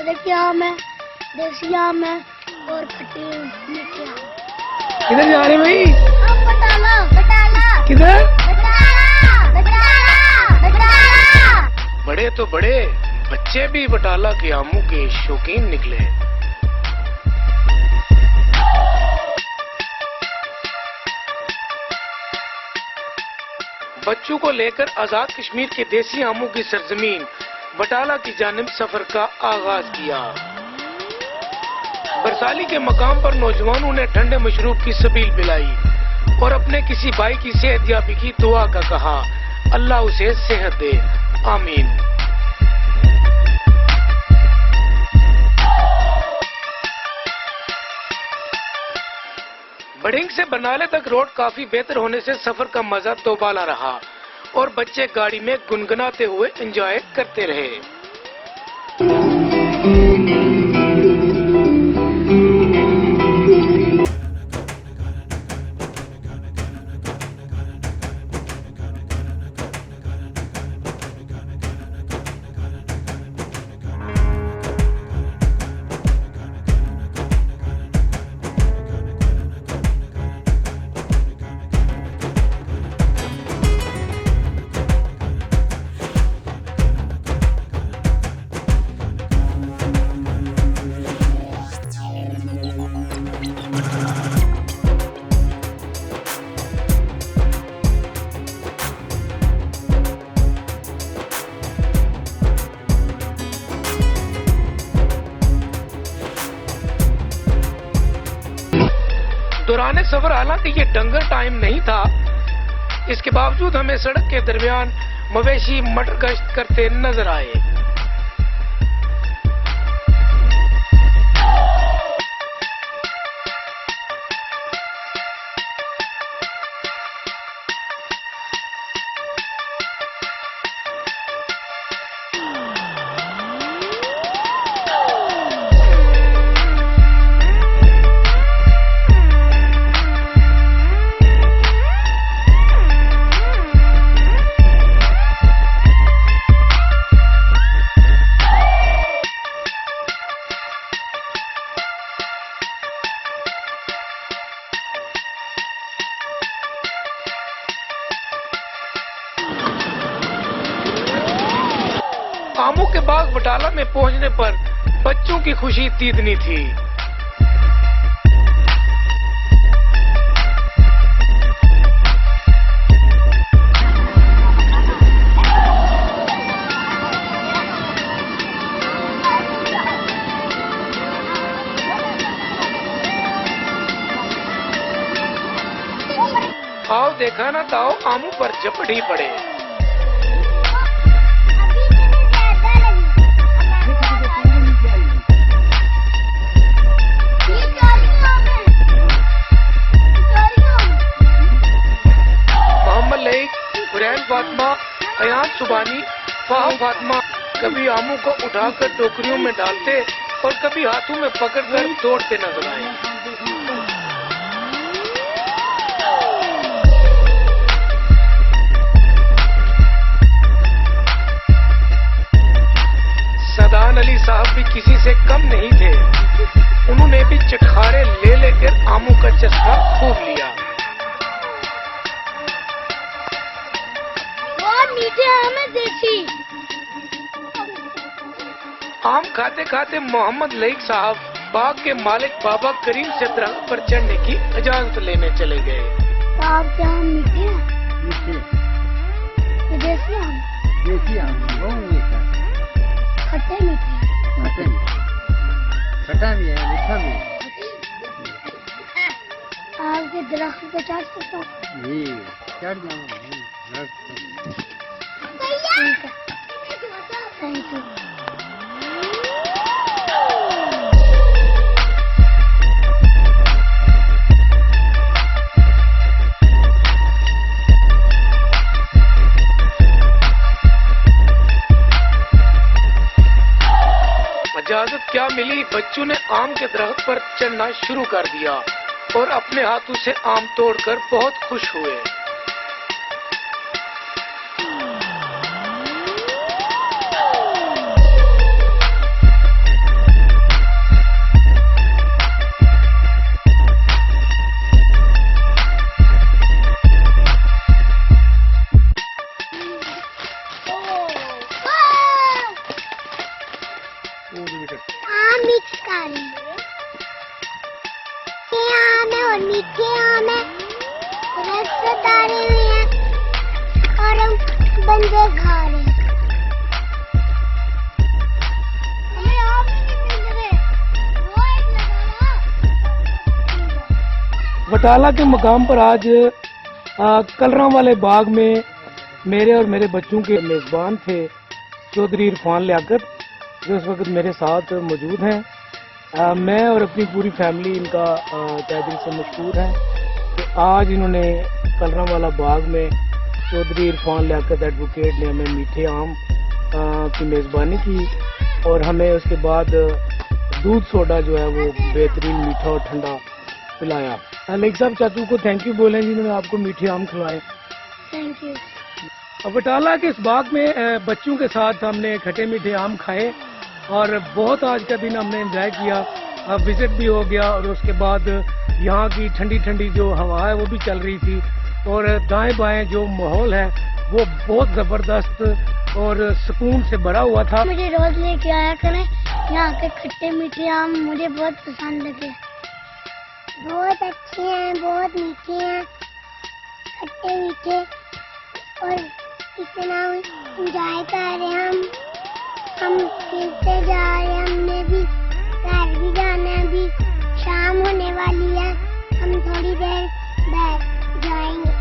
सादे के आम है, देसी आम है और खट्टे मीठे आम। किधर जा रहे भाई? हम बटाला बटाला। किधर? बटाला बटाला बटाला। बड़े तो बड़े, बच्चे भी बटाला के आमों के शौकीन निकले। बच्चों को लेकर आजाद कश्मीर के देसी आमों की सरजमीन बटाला की जानिब सफर का आगाज किया। बरसाली के मकाम पर नौजवानों ने ठंडे मशरूब की सबील पिलाई और अपने किसी भाई की सेहतयाबी की दुआ का कहा, अल्लाह उसे सेहत दे, आमीन। बड़िंग से बरनाले तक रोड काफी बेहतर होने से सफर का मजा दोबाला रहा और बच्चे गाड़ी में गुनगुनाते हुए एंजॉय करते रहे। दौरान सफर हालांकि ये डंगर टाइम नहीं था, इसके बावजूद हमें सड़क के दरमियान मवेशी मटर गश्त करते नजर आए। आमों के बाग बटाला में पहुंचने पर बच्चों की खुशी तीतनी थी। आओ देखा ना ताओ, आमों पर झपटी पड़े। फातिमा, अयान सुबानी, फाहम फातिमा कभी आमों को उठाकर टोकरियों में डालते और कभी हाथों में पकड़कर तोड़ते नजर आए। सदान अली साहब भी किसी से कम नहीं थे, उन्होंने भी चटखारे ले लेकर आमों का चस्का खूब लिया। मीठे आम है देसी। आम खाते खाते मोहम्मद लईक साहब बाग के मालिक बाबा करीम से दरख्त पर चढ़ने की इजाजत लेने चले गए। साहब क्या आम मीठे हैं? मीठे। देसी आम? देसी आम बहुत मीठा। खट्टे मीठे? खट्टे मीठे। खट्टा भी है, मीठा भी है। आपके दरख्त पे चढ़ सकता हूँ? जी, चढ़ जाऊँ। Thank you. इजाजत क्या मिली, बच्चों ने आम के दरख्त पर चढ़ना शुरू कर दिया और अपने हाथों से आम तोड़कर बहुत खुश हुए। उतारे हुए हैं और हम बंदे खा रहे हैं। हमें आप ही नहीं मिल रहे, वो एक लगाना। बटाला के मकाम पर आज कलरा वाले बाग में मेरे और मेरे बच्चों के मेज़बान थे चौधरी इरफान लियाकत, जो इस वक्त मेरे साथ मौजूद हैं। मैं और अपनी पूरी फैमिली इनका तहे दिल से मशहूर है कि आज इन्होंने कलरा वाला बाग में चौधरी इरफान लियाकत एडवोकेट ने हमें मीठे आम की मेज़बानी की और हमें उसके बाद दूध सोडा जो है वो बेहतरीन मीठा और ठंडा पिलाया। लेक साहब चाचू को थैंक यू बोलें जिन्होंने आपको मीठे आम खिलाए। Thank you. बटाला के इस बाग में बच्चों के साथ हमने खट्टे मीठे आम खाए और बहुत आज का दिन हमने एंजॉय किया। विजिट भी हो गया और उसके बाद यहाँ की ठंडी ठंडी जो हवा है वो भी चल रही थी और दाएं बाएं जो माहौल है वो बहुत ज़बरदस्त और सुकून से भरा हुआ था। मुझे रोज लेके आया करें, यहाँ के खट्टे मीठे आम मुझे बहुत पसंद लगे। बहुत अच्छे हैं, बहुत मीठे हैं, खट्टे मीठे और इतना एंजॉय कर रहे हैं हम खेलते जा रहे हैं। हमने भी घर भी जाना है, अभी शाम होने वाली है, हम थोड़ी देर बैठ जाएंगे।